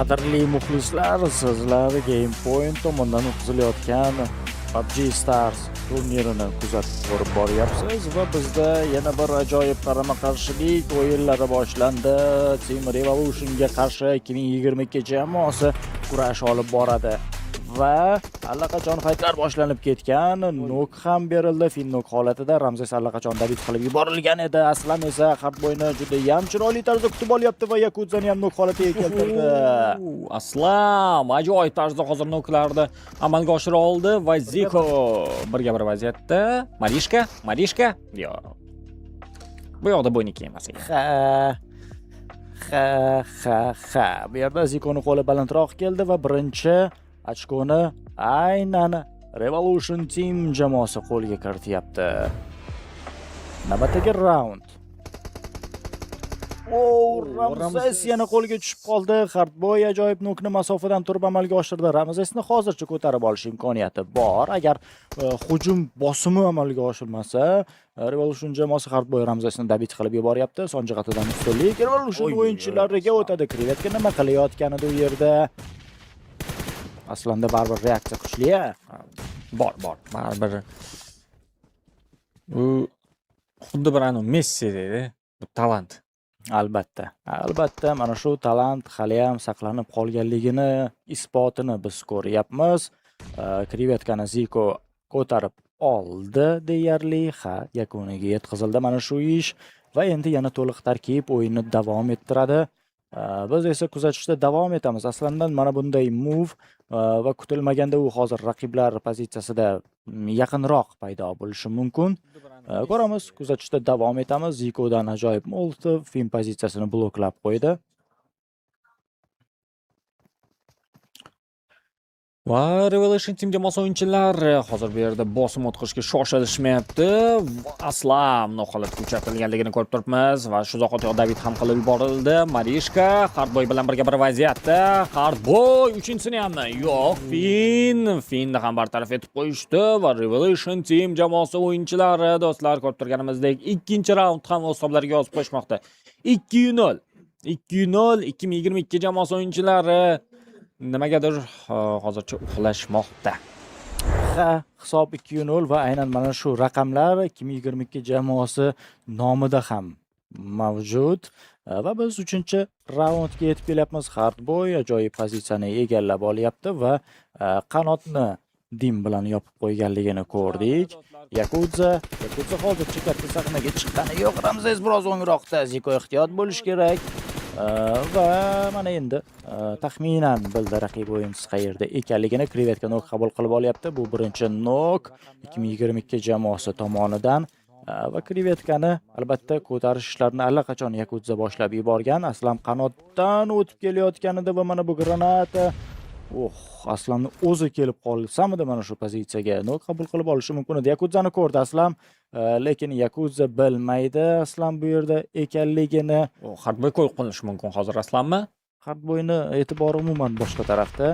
Qadrli muxlislar, sizlar Game Point tomonidan o'tkazilayotgan PUBG Stars turnirini kuzatib borib boryapsiz va bizda yana bir ajoyib qarama-qarshilik o'yinlari boshlandi. Team Revolution'ga qarshi 2022 jamoasi kurash olib boradi va allaqachon faytlar boshlanib ketgan. Nok ham berildi. Finnok holatida Ramzes allaqachon dabit qilib yuborilgan edi. Aslam esa Hardboyni juda ham chiroyli tarzda kutib olyapti va Yakuzani ham nok holatiga keltirdi. Aslam ajoyib tarzda hozir noklarni amalga oshira oldi va Ziko birga bir vaziyatda Marishka yo'q. Bu yoqda bo'yniki emas ekan. Ha. Bu yerda Zikoning qo'li balandroq keldi va birinchi ochkoni aynan Revolution Team jamoasi qo'lga kirityapti. Navbatdagi raund. Ramzes yana qo'lga tushib qoldi. Hardboy ajoyib nokni masofadan turib amalga oshirdi. Ramzesni hozircha ko'tarib olish imkoniyati bor. Agar hujum bosimi amalga oshirmasa, Revolution jamoasi Hardboy Ramzesni dabit qilib yuboryapti. Son jihatidan ustunlik Revolution o'yinchilariga o'tadi. Krevetka nima qilayotgan edi u yerda? Aslında baribir reaksiya kuchli-a. Bor. Baribir. U xuddi bir Messi dedi. Bu talant. Albatta, mana shu talant hali ham saqlanib qolganligini isbotini biz ko'ryapmiz. Krevetkani Ziko ko'tarib oldi deyarli. Yakuniga yetkazildi mana shu ish va endi yana to'liq tarkib o'yinni davom ettiradi. Biz esa kuzatishda davom etamiz. Aslandan mana bunday move va kutilmaganda u hozir raqiblar pozitsiyasida yaqinroq paydo bo'lishi mumkin. Ko'ramiz, kuzatishda davom etamiz. Zikodan ajoyib Molotov Fin pozitsiyasini bloklab qo'ydi. Va Revolution Team jamoasi o'yinchilari hozir bu yerda bosim o'tkazishga shoshilishmayapti. Aslam noholat kuchatilganligini ko'rib turibmiz va shu zahotiyoq David ham qilib yuborildi. Marishka Hardboy bilan birga bir vaziyatda. Hardboy uchinchisini hammi. Yo'q, Finni ham bartaraf etib qo'yishdi va Revolution Team jamoasi o'yinchilari do'stlar ko'rib turganimizdek ikkinchi raund ham o'z hisoblariga yozib qo'yishmoqda. 2-0 2022 jamoasi o'yinchilari nimagadir hozircha uxlashmoqda. Hisob 2-0 va aynan mana shu raqamlar 2022 jamoasi nomida ham mavjud va biz 3-raundga yetib kelyapmiz. Hardboy ajoyib pozitsiyani egallab olyapti va qanotni dim bilan yopib qo'yganligini ko'rdik. Yakudza hozircha katta sahnaga chiqqani yo'q. Ramzes biroz o'ngroqda. Ziko ehtiyot bo'lish kerak. Va mana endi taxminan bildi raqib o'yinchisi qayerda ekanligini. Krevetka nok qabul qilib olyapti. Bu birinchi nok 2022 jamoasi tomonidan va Krevetkani albatta ko'tarish ishlarini allaqachon Yakudza boshlab yuborgan. Aslam qanotdan o'tib kelayotganida va mana bu granata Aslamni o'zi kelib qolsamidi mana shu pozitsiyaga nok qabul qilib olishi mumkin edi. Yakudzani ko'rdi Aslam, lekin Yakudza bilmaydi Aslam bu yerda ekanligini. Hardboy qo'yib qo'yilishi mumkin hozir Aslammi? Hardboyni e'tibori umuman boshqa tarafda.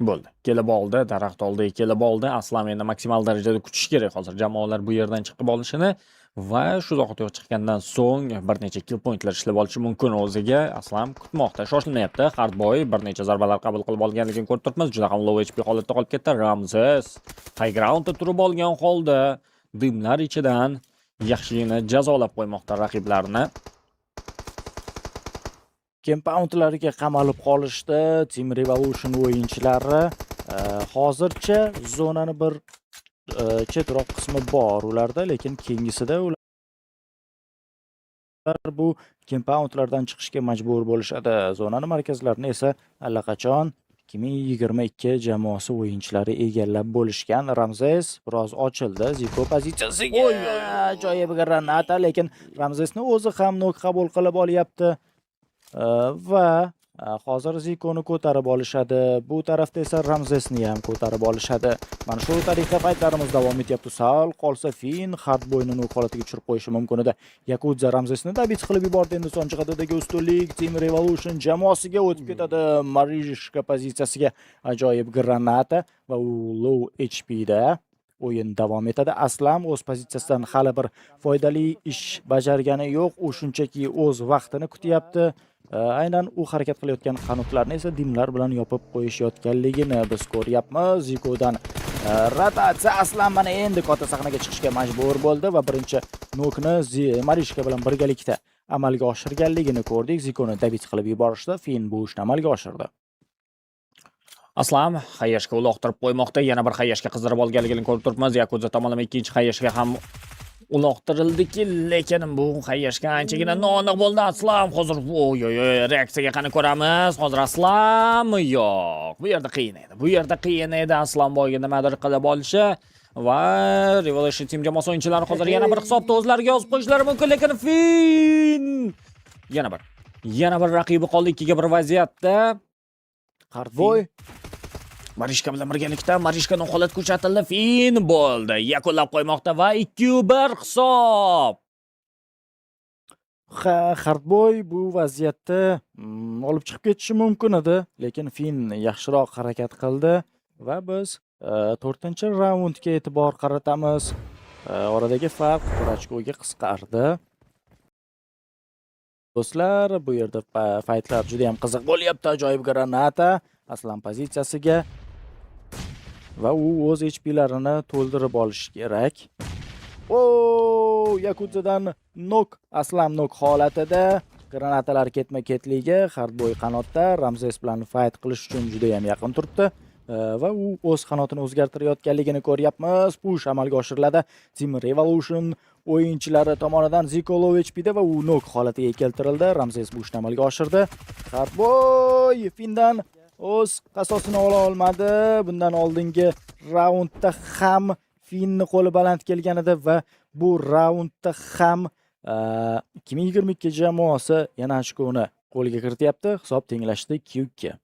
Bo'ldi. Kelib oldi, daraxt oldi, kelib oldi. Aslam endi maksimal darajada kutish kerak hozir jamoalar bu yerdan chiqib olishini va shu zahotiyoq chiqqandan so'ng bir necha kill pointlar ishlab olishi mumkin o'ziga. Aslam kutmoqda, shoshilmayapti. Hardboy bir necha zarbalar qabul qilib olganligini ko'rib turibmiz. Juda ham low HP holatda qolib ketdi. Ramzes high groundda turib olgan holda dimlar ichidan yaxshigina jazolab qo'ymoqda raqiblarni. Compoundlariga qamalib qolishdi Team Revolution o'yinchilari. Hozircha zonani bir chetroq qismi bor ularda, lekin keyingisida ular bu compoundlardan chiqishga majbur bo'lishadi. Zonani markazlarini esa allaqachon 2022 jamoasi o'yinchilari egallab bo'lishgan. Ramzes biroz ochildi. Ziko pozitsiyasiga ajoyib granata, lekin Ramzesni o'zi ham nok qabul qilib olyapti. Va hozir Zikoni ko'tarib olishadi. Bu tarafda esa Ramzesni ham ko'tarib olishadi. Mana shu tariqa faytlarimiz davom etyapti. Sal qolsa Fin Hardboyni nok holatiga tushirib qo'yishi mumkin edi. Yakudza Ramzesni dabit qilib yubordi. Endi son jihatdagi ustunlik Team Revolution jamoasiga o'tib ketadi. Marishka pozitsiyasiga ajoyib granata va u low HP da o'yin davom etadi. Aslam o'z pozitsiyasidan hali bir foydali ish bajargani yo'q. U shunchaki o'z vaqtini kutyapti. Aynan u harakat qilayotgan qanotlarni esa dimlar bilan yopib qo'yishayotganligini biz ko'ryapmiz. Zikodan rotatsiya aslan mana endi katta sahnaga chiqishga majbur bo'ldi va birinchi nokni Marishka bilan birgalikda amalga oshirganligini ko'rdik. Zikoni David qilib yuborishdi, Fin bu ishni amalga oshirdi. Aslam Xayyashga uloqtirib qo'ymoqda, yana bir Xayyashga qizdirib olganligini ko'rib turibmiz. Yakuza tomonlama ikkinchi Xayyashga ham uloqtirildiki, lekin bu Xayyashga anchagina noaniq bo'ldi. Aslam hozir reaksiyaga qani ko'ramiz. Hozir Aslam yo'q. Bu yerda qiyin edi. Aslam boyga nimadir qilib olishi va Revelation Team jamoasi o'yinchilari hozir yana bir hisobda o'zlariga yozib qo'yishlari mumkin, lekin Fin yana bir raqibi qoldi 2-1 vaziyatda. Hardboy Marishka bilan birgalikda Marishka noholat ko'chatildi. Fin bo'ldi. Yakunlab qo'ymoqda va 2-1 hisob. Hardboy bu vaziyatda olib chiqib ketishi mumkin edi, lekin Fin yaxshiroq harakat qildi va biz 4-raundga e'tibor qaratamiz. Oradagi farq 1 ochkoga qisqardi. Do'stlar, bu yerda faytlar juda ham qiziq bo'lyapti. Ajoyib granata Aslan pozitsiyasiga va u o'z HP'larini to'ldirib olishi kerak. Yakuzadan nok, Aslan nok holatida granatalar ketma-ketligi, Hardboy qanotda Ramzes bilan fight qilish uchun juda ham yaqin turibdi. Va u o'z qanotini o'zgartirayotganligini ko'ryapmiz. Push amalga oshiriladi. Team Revolution o'yinchilari tomonidan Ziko low HP'da va u nok holatiga keltirildi. Ramzes bu ishni amalga oshirdi. Hardboy Findan o'z qasosini ola olmadi. Bundan oldingi raundda ham Finni qo'li baland kelganida va bu raundda ham 2022 jamoasi yana ochkoni qo'lga kirityapti. Hisob tenglashdi 2-2.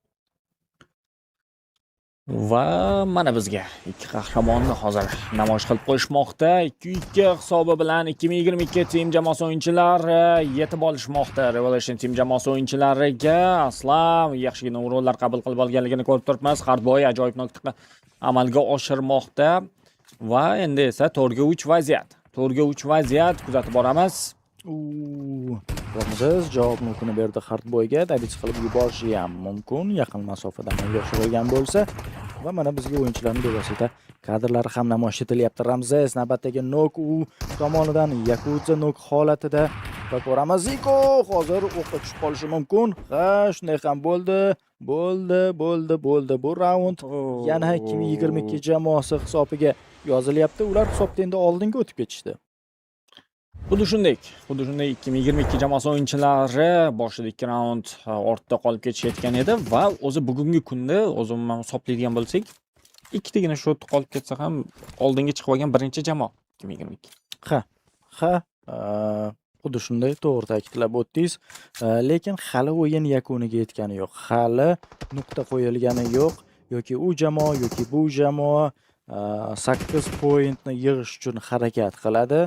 Va mana bizga ikki qahramonni hozir namoyish qilib qo'yishmoqda. 2-2 hisobi bilan 2022 Team jamoasi o'yinchilari yetib olishmoqda. Revelation Team jamoasi o'yinchilariga Aslam yaxshigina o'rinlar qabul qilib olganligini ko'rib turibmiz. Hardboy ajoyib nuqta amalga oshirmoqda va endi esa 4-3 vaziyat. 4-3 vaziyat kuzatib boramiz. Ramzes javob nokini berdi Hardboyga. David qilib yuborishi ham mumkin, yaqin masofadan amalga oshirilgan bo'lsa. Va mana bizga o'yinchilarning bevosita kadrlari ham namoyish etilyapti. Ramzes navbatdagi nok u tomonidan Yakuza nok holatida va ko'ramiz. Ziko hozir o'qqa tushib qolishi mumkin. Ha, shunday ham bo'ldi. Bo'ldi. Bu raund yana 2022 jamoasi hisobiga yozilyapti. Ular hisobda endi oldinga o'tib ketishdi. Xuddi shunday 2022 jamoasi o'yinchilari boshida 2 raund ortda qolib ketishayotgan edi va o'zi bugungi kunda o'zimman hisoblaydigan bo'lsak, ikkitagina shot qolib ketsa ham oldinga chiqib olgan birinchi jamoa 2022. Ha, xuddi shunday to'g'ri ta'kidlab o'tdingiz. Lekin hali o'yin yakuniga yetgani yo'q. Hali nuqta qo'yilgani yo'q. Yoki u jamoa yoki bu jamoa 8 pointni yig'ish uchun harakat qiladi.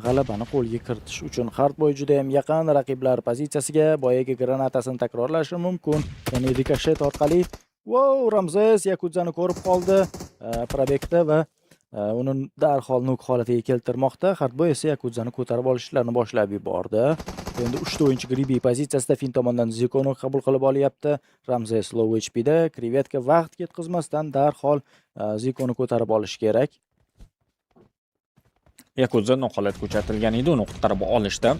G'alabani qo'lga kiritish uchun Hardboy juda ham yaqin raqiblar pozitsiyasiga boyaga granatasini takrorlashi mumkin. Ya'ni rikoshet orqali Ramzes Yakuzani ko'rib qoldi probekda va uni darhol nuk holatiga keltirmoqda. Hardboy esa Yakuzani ko'tarib olishlarini boshlab yubordi. Endi 3 o'yinchi Gribi pozitsiyasida Fin tomonidan Zikoni qabul qilib olyapti. Ramzes low HP'da, Krevetka vaqt ketkazmasdan darhol Zikoni ko'tarib olish kerak. Yakuza noholat ko'chatilgan edi, uni qutqarib olishdi.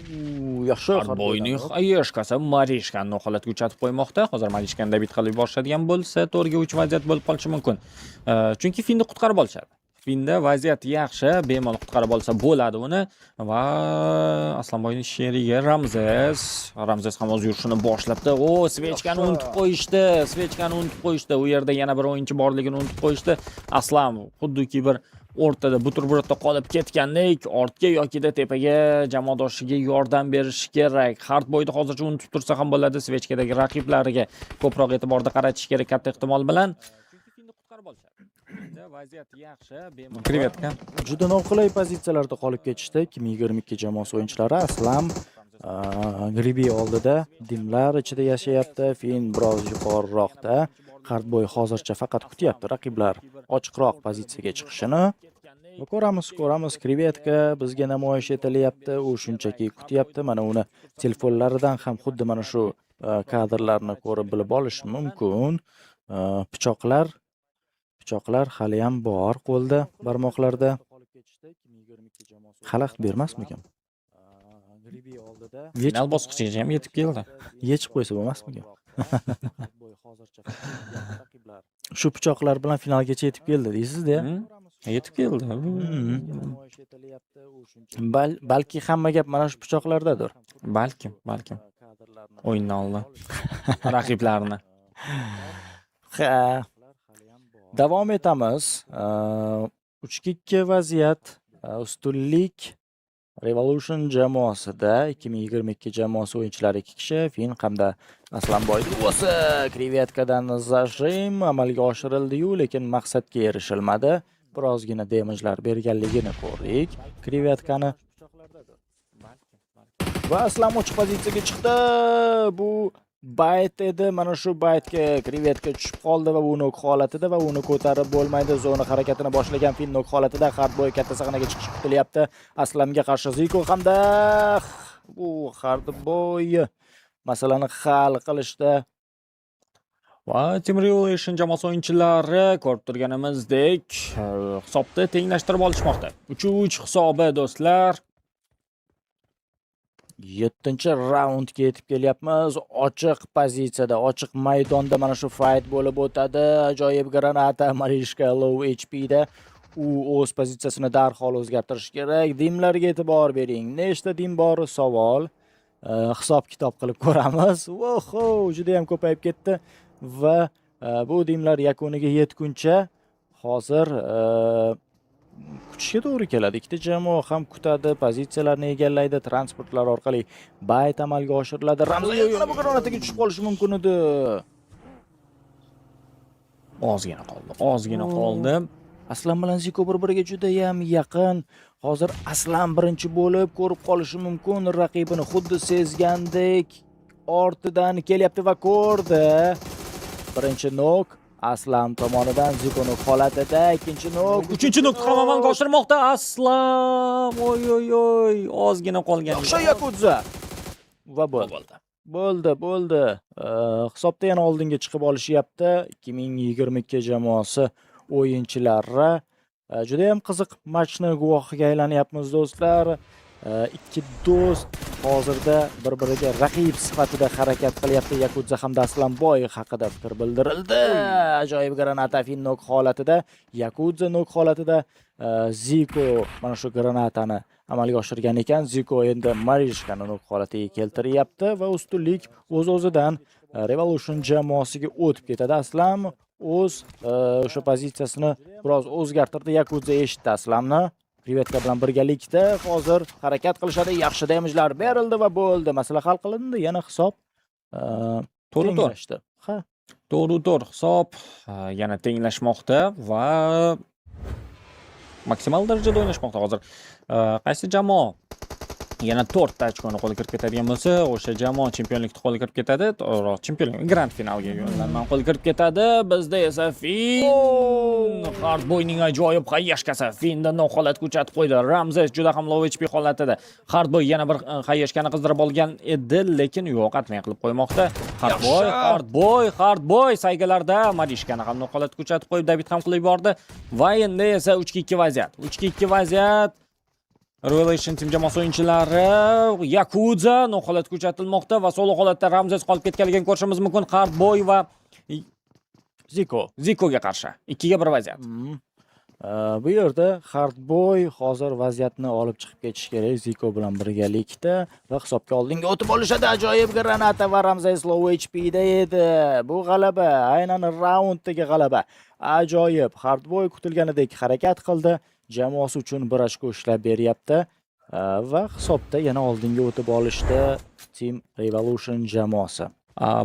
Yaxshi. Hardboyning Xayyashkasi Marishkani noholat ko'chatib qo'ymoqda. Hozir Marishkani David qilib yuborishadigan bo'lsa, 4-3 vaziyat bo'lib qolishi mumkin. Chunki Finni qutqarib olishadi. Finda vaziyat yaxshi, bemalol qutqarib olsa bo'ladi uni va Aslanboyning sherigi Ramzes ham o'z yurishini boshlabdi. Svechkani unutib qo'yishdi. U yerda yana bir o'yinchi borligini unutib qo'yishdi. Aslan xuddiki bir o'rtada buterbrodda qolib ketgandek, ortga yokida tepaga jamoadoshiga yordam berish kerak. Hardboyni hozircha unutib tursa ham bo'ladi. Svechkadagi raqiblariga ko'proq e'tiborni qaratish kerak katta ehtimol bilan. Chunki Finni qutqarib olishadi. Vaziyat yaxshi, Krevetka juda noqulay pozitsiyalarda qolib ketishdi 2022 jamoasi o'yinchilari. Aslam Gribi oldida dimlar ichida yashayapti. Fin biroz yuqoriroqda. Hardboy hozircha faqat kutyapti raqiblar ochiqroq pozitsiyaga chiqishini. Va ko'ramiz Krevetka bizga namoyish etilyapti. U shunchaki kutyapti. Mana uni telefonlaridan ham xuddi mana shu kadrlarni ko'rib bilib olish mumkin. Pichoqlar hali ham bor qo'lda, barmoqlarda. Xalaqit bermasmikan? Final bosqichiga ham yetib keldi. Yechib qo'ysa bo'lmasmikan? Shu pichoqlar bilan finalgacha yetib keldi deysiz-da. Yetib keldi. Balki hamma gap mana shu pichoqlardadir. Balkim. O'yindan oldin raqiblarni. Ha. Davom etamiz. 3-2 vaziyat, ustunlik Revolution jamoasida 2022 jamoasi o'yinchilari 2 kishi, Fin hamda Aslanboy duosi. Krevetkadan zajim amalga oshirildi-yu, lekin maqsadga erishilmadi. Birozgina damage'lar berganligini ko'rdik. Krevetkani va Aslan ochiq pozitsiyaga chiqdi. Bu bayt edi. Mana shu baytga Krevetka tushib qoldi va u nok holatida va uni ko'tarib bo'lmaydi. Zona harakatini boshlagan Fin nok holatida Hardboy katta sahnaga chiqishi kutilyapti. Aslamga qarshi Ziko hamda bu Hardboy masalani hal qilishda va Team Revolution jamoasi o'yinchilari ko'rib turganimizdek hisobni tenglashtirib olishmoqda. 3-3 hisobi do'stlar. 7-raundga yetib kelyapmiz. Ochiq pozitsiyada, ochiq maydonda mana shu fight bo'lib o'tadi. Ajoyib granata Marishka low HP da. U o'z pozitsiyasini darhol o'zgartirish kerak. Dimlarga e'tibor bering. Nechta dim bor savol. Hisob-kitob qilib ko'ramiz. Oho, juda ham ko'payib ketdi va bu dimlar yakuniga yetguncha hozir kutishga to'g'ri keladi. Ikkita jamoa ham kutadi, pozitsiyalarni egallaydi, transportlar orqali bayt amalga oshiriladi. Ramzay yana bu granataga tushib qolishi mumkin edi. Ozgina qoldi. Aslan bilan Ziko bir-biriga juda ham yaqin. Hozir Aslan birinchi bo'lib ko'rib qolishi mumkin raqibini, xuddi sezgandek ortidan kelyapti va ko'rdi. Birinchi nok Aslan tomonidan Ziko nok holatida, ikkinchi nok, uchinchi nok ham amalga oshirmoqda Aslan. Oy, ozgina qolgan. Yaxshi Yakudza. Va bo'ldi. Hisobda yana oldinga chiqib olishyapti 2022 jamoasi o'yinchilari. Juda ham qiziq matchni guvohiga aylanyapmiz do'stlar. Ikki do'st hozirda bir-biriga raqib sifatida harakat qilyapti. Yakudza hamda Aslanboy haqida fikr bildirildi. Ajoyib granata Fin nok holatida, Yakudza nok holatida. Ziko mana shu granatani amalga oshirgan ekan. Ziko endi Marishkani nok holatiga keltiryapti va ustunlik o'z-o'zidan Revolution jamoasiga o'tib ketadi. Aslan o'z o'sha pozitsiyasini biroz o'zgartirdi. Yakudza eshitdi Aslanni. Krevetka bilan birgalikda hozir harakat qilishadi. Yaxshi damage'lar berildi va bo'ldi. Masala hal qilindi. Yana hisob to'g'ri. Ha, To'g'ri hisob yana tenglashmoqda va maksimal darajada o'ynashmoqda hozir. Qaysi jamoa yana 4 ta ochkoni qo'lga kirib ketadigan bo'lsa, o'sha jamoa chempionlikni qo'lga kirib ketadi. To'g'ri, chempionlik grand finalga yo'llanma qo'lga kirib ketadi. Bizda esa Fin Hardboyning ajoyib xayyashkasi. Finda noholat ko'chatib qo'ydi. Ramzes juda ham low HP holatida. Hardboy yana bir xayyashkani qizdirib olgan edi, lekin yo'q, atmay qilib qo'ymoqda. Hardboy saygalarda Marishkani ham noholat ko'chatib qo'yib, David ham qilib yubordi. Va endi esa 3-2 vaziyat. 3-2 vaziyat. Revolution Team jamoasi o'yinchilari Yakudza noholat ko'chatilmoqda va solo holatda Ramzes qolib ketganligini ko'rishimiz mumkin. Hardboy va Zikoga qarshi 2-1 vaziyat. Bu yerda Hardboy hozir vaziyatni olib chiqib ketish kerak Ziko bilan birgalikda va hisobga oldinga o'tib olishadi. Ajoyib granata va Ramzes low HP da edi. Bu g'alaba, aynan raunddagi g'alaba. Ajoyib. Hardboy kutilganidek harakat qildi. Jamoasi uchun bir ochko ishlab beryapti va hisobda yana oldinga o'tib olishdi Team Revolution jamoasi.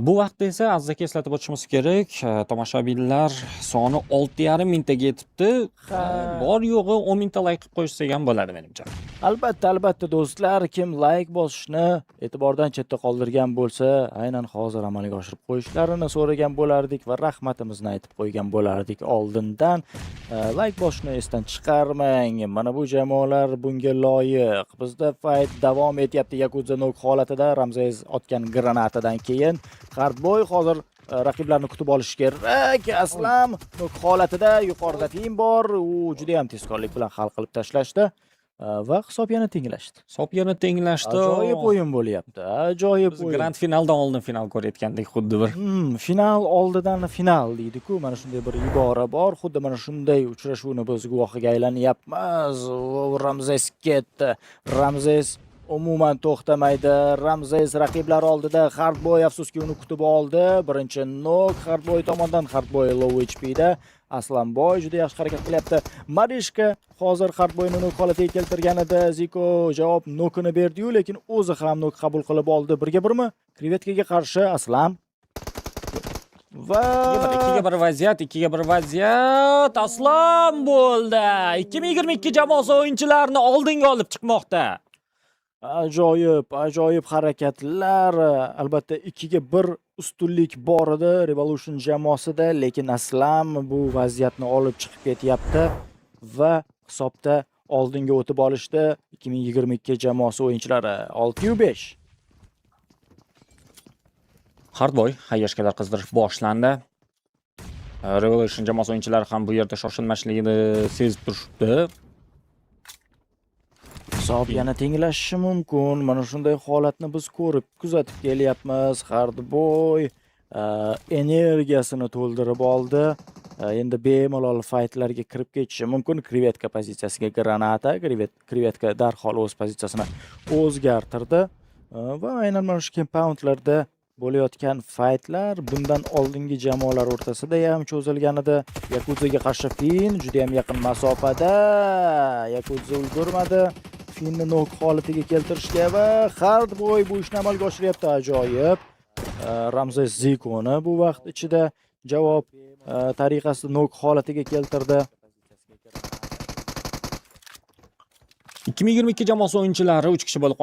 Bu vaqtda esa azizga eslatib o'tishimiz kerak, tomoshabinlar soni 6,5 mingtaga yetibdi. Bor yo'g'i 10 mingta layk qilib qo'yishsak ham bo'ladi menimcha. Albatta do'stlar, kim layk bosishni e'tibordan chetda qoldirgan bo'lsa, aynan hozir amalga oshirib qo'yishlarini so'ragan bo'lardik va rahmatimizni aytib qo'ygan bo'lardik oldindan. Layk bosishni esdan chiqarmang. Mana bu jamoalar bunga loyiq. Bizda fight davom etyapti. Yakudza nok holatida Ramzes otgan granatadan keyin Hardboy hozir raqiblarni kutib olish kerak. Aslam nok holatida yuqorida Fin bor. U juda ham tezkorlik bilan hal qilib tashlashdi va hisob yana tenglashdi. Hisob yana tenglashdi. Ajoyib o'yin bo'lyapti. Ajoyib o'yin. Grand finaldan oldin final ko'rayotgandek xuddi bir. Final oldidan final deydi-ku. Mana shunday bir ibora bor. Xuddi mana shunday uchrashuvni biz guvohiga aylanyapmiz. Ramzes ketdi. Ramzes umuman to'xtamaydi. Ramzes raqiblar oldida Hardboy afsuski uni kutib oldi. Birinchi nok Hardboy tomonidan. Hardboy low HP da. Aslanboy juda yaxshi harakat qilyapti. Marishka hozir Hardboyni nok holatiga keltirganida Ziko javob nokini berdi-yu, lekin o'zi ham nok qabul qilib oldi. Birga birmi? Krevetkaga qarshi Aslan. Va 2-1 vaziyat, 2-1 vaziyat. Aslan bo'ldi. 2022 jamoasi o'yinchilarini oldinga olib chiqmoqda. Ajoyib harakatlar. Albatta 2-1 ustunlik bor edi Revolution jamoasida, lekin Aslam bu vaziyatni olib chiqib ketyapti va hisobda oldinga o'tib olishdi 2022 jamoasi o'yinchilari 6-5. Hardboy hayyashkalar qizdirish boshlandi. Revolution jamoasi o'yinchilari ham bu yerda shoshilmasligini sezib turishdi. Hisob yana tenglashishi mumkin. Mana shunday holatni biz ko'rib, kuzatib kelyapmiz. Hardboy energiyasini to'ldirib oldi. Endi bemalol faytlarga kirib ketishi mumkin. Krevetka pozitsiyasiga granata. Krevetka darhol o'z pozitsiyasini o'zgartirdi. Va aynan mana shu compoundlarda bo'layotgan faytlar bundan oldingi jamoalar o'rtasida ham cho'zilgan edi. Yakuzaga qarshi Fin juda ham yaqin masofada. Yakuza ulgurmadi. Finni nok holatiga keltirishga va Hardboy bu ishni amalga oshiryapti. Ajoyib. Ramzes Zikoni bu vaqt ichida javob tariqasida nok holatiga keltirdi. 2022 jamoasi o'yinchilari 3 kishi bo'lib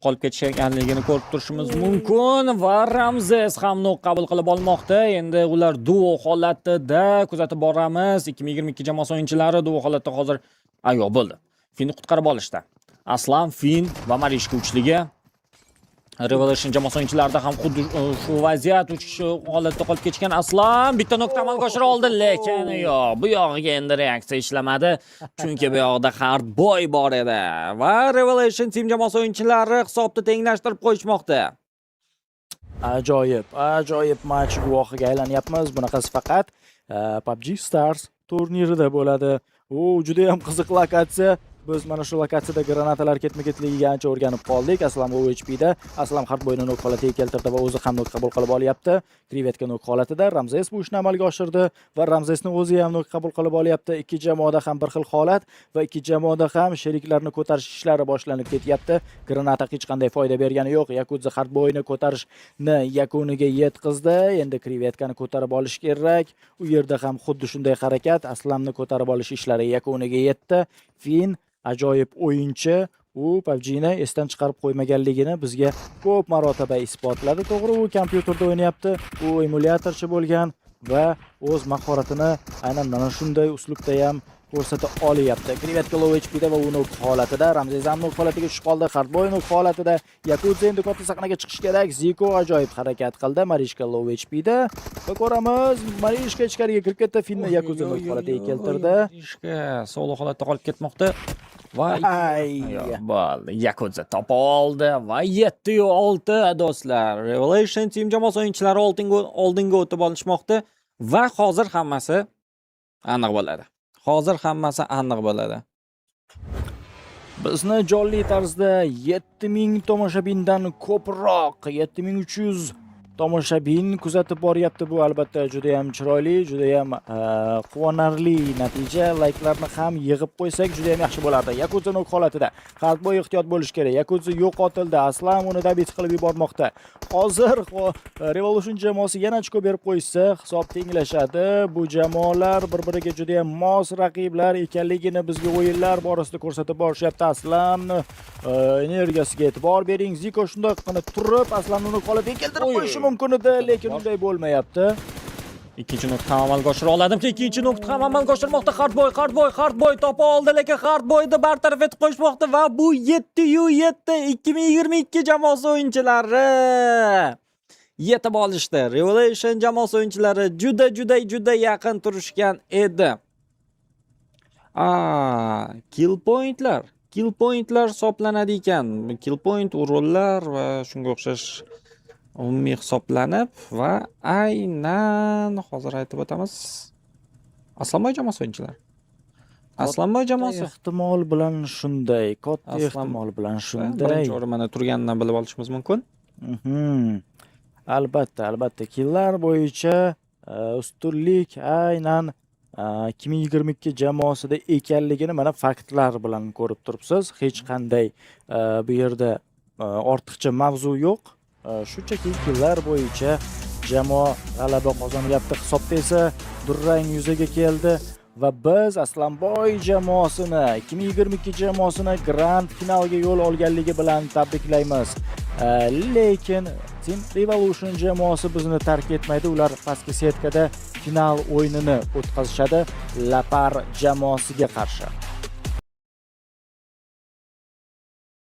qolib ketishganligini ko'rib turishimiz mumkin va Ramzes ham nok qabul qilib olmoqda. Endi ular duo holatida kuzatib boramiz. 2022 jamoasi o'yinchilari duo holatda hozir ayo bo'ldi. Finni qutqarib olishdi. Aslan, Fin va Marishka uchligi. Revolution jamoasi o'yinchilarida ham xuddi shu vaziyat 3 kishi holatda qolib ketgan. Aslan bitta nokta amalga oshira oldi, lekin yo'q, bu yog'iga endi reaksiya ishlamadi. Chunki bu yoqda Hardboy bor edi va Revolution team jamoasi o'yinchilari hisobni tenglashtirib qo'yishmoqda. Ajoyib match guvohiga aylanyapmiz. Bunaqasi faqat PUBG Stars turnirida bo'ladi. U juda ham qiziq lokatsiya. Biz mana shu lokatsiyada granatalar ketma-ketligiga ancha o'rganib qoldik. Aslam OHP da Aslam Hardboyni nok holatiga keltirdi va o'zi ham nok qabul qilib olyapti. Krevetka nok holatida Ramzes bu ishni amalga oshirdi va Ramzesni o'zi ham nok qabul qilib olyapti. Ikki jamoada ham bir xil holat va ikki jamoada ham sheriklarni ko'tarish ishlari boshlanib ketyapti. Granata hech qanday foyda bergani yo'q. Yakuza Hardboyni ko'tarishni yakuniga yetkazdi. Endi Krevetkani ko'tarib olish kerak. U yerda ham xuddi shunday harakat. Aslamni ko'tarib olish ishlari yakuniga yetdi. Fin ajoyib o'yinchi, u PUBG'ni esdan chiqarib qo'ymaganligini bizga ko'p marotaba isbotladi. To'g'ri, u kompyuterda o'ynayapti, u emulyatorchi bo'lgan va o'z mahoratini aynan mana shunday uslubda ham ko'rsata olyapti. Krevetka low HP'da va u nok holatida, Ramzes ham nok holatiga tushib qoldi. Hardboy nok holatida, Yakuza endi katta sahnaga chiqish kerak. Ziko ajoyib harakat qildi. Marishka low HP'da va ko'ramiz, Marishka ichkariga kirib ketdi, Finni Yakuza nok holatiga keltirdi. Marishka solo holatda qolib ketmoqda. Va bo'ldi. Yakuza topa oldi va 7-6 do'stlar. Revolution team jamoasi o'yinchilari oldinga o'tib olishmoqda va hozir hammasi aniq bo'ladi. Bizni jonli tarzda 7000 tomoshabindan ko'proq 7300 tomoshabin kuzatib boryapti. Bu albatta juda ham chiroyli, juda ham quvonarli natija. Layklarni ham yig'ib qo'ysak juda ham yaxshi bo'lardi. Yakuza nok holatida. Hardboy ehtiyot bo'lish kerak. Yakuza yo'qotildi. Aslan uni dabit qilib yubormoqda. Hozir Revolution jamoasi yana ochko berib qo'ysa, hisob tenglashadi. Bu jamoalar bir-biriga juda ham mos raqiblar ekanligini bizga o'yinlar borasida ko'rsatib borishyapti. Aslan energiyasiga e'tibor bering. Ziko shunday qilib turib, Aslanni nok holatiga keltirib qo'yishi mumkin edi, lekin unday bo'lmayapti. Ikkinchi nuqta amalga oshira oladimki, ikkinchi nuqta ham amalga oshirmoqda. Hardboy topa oldi, lekin Hardboyni bartaraf etib qo'yishmoqda va bu 7-7 2022 jamoasi o'yinchilari. yetib olishdi. Revelation jamoasi o'yinchilari juda yaqin turishgan edi. Kill pointlar hisoblanadi ekan. Kill point o'rinlar va shunga o'xshash umumiy hisoblanib va aynan hozir aytib o'tamiz. Aslanboy jamoasi o'yinchilari. Aslanboy jamoasi ehtimol bilan shunday, katta ehtimol bilan shunday. birinchi o'rinda turganidan bilib olishimiz mumkin. Albatta, killar bo'yicha ustunlik aynan 2022 jamoasida ekanligini mana faktlar bilan ko'rib turibsiz. Hech qanday bu yerda ortiqcha mavzu yo'q. Shunchaki killar bo'yicha jamoa g'alaba qozonyapti. Hisobda esa durang yuzaga keldi va biz Aslanboy jamoasini 2022 jamoasini grand finalga yo'l olganligi bilan tabriklaymiz. Lekin Team Revolution jamoasi bizni tark etmaydi. Ular pastki setkada final o'yinini o'tkazishadi Lapar jamoasiga qarshi.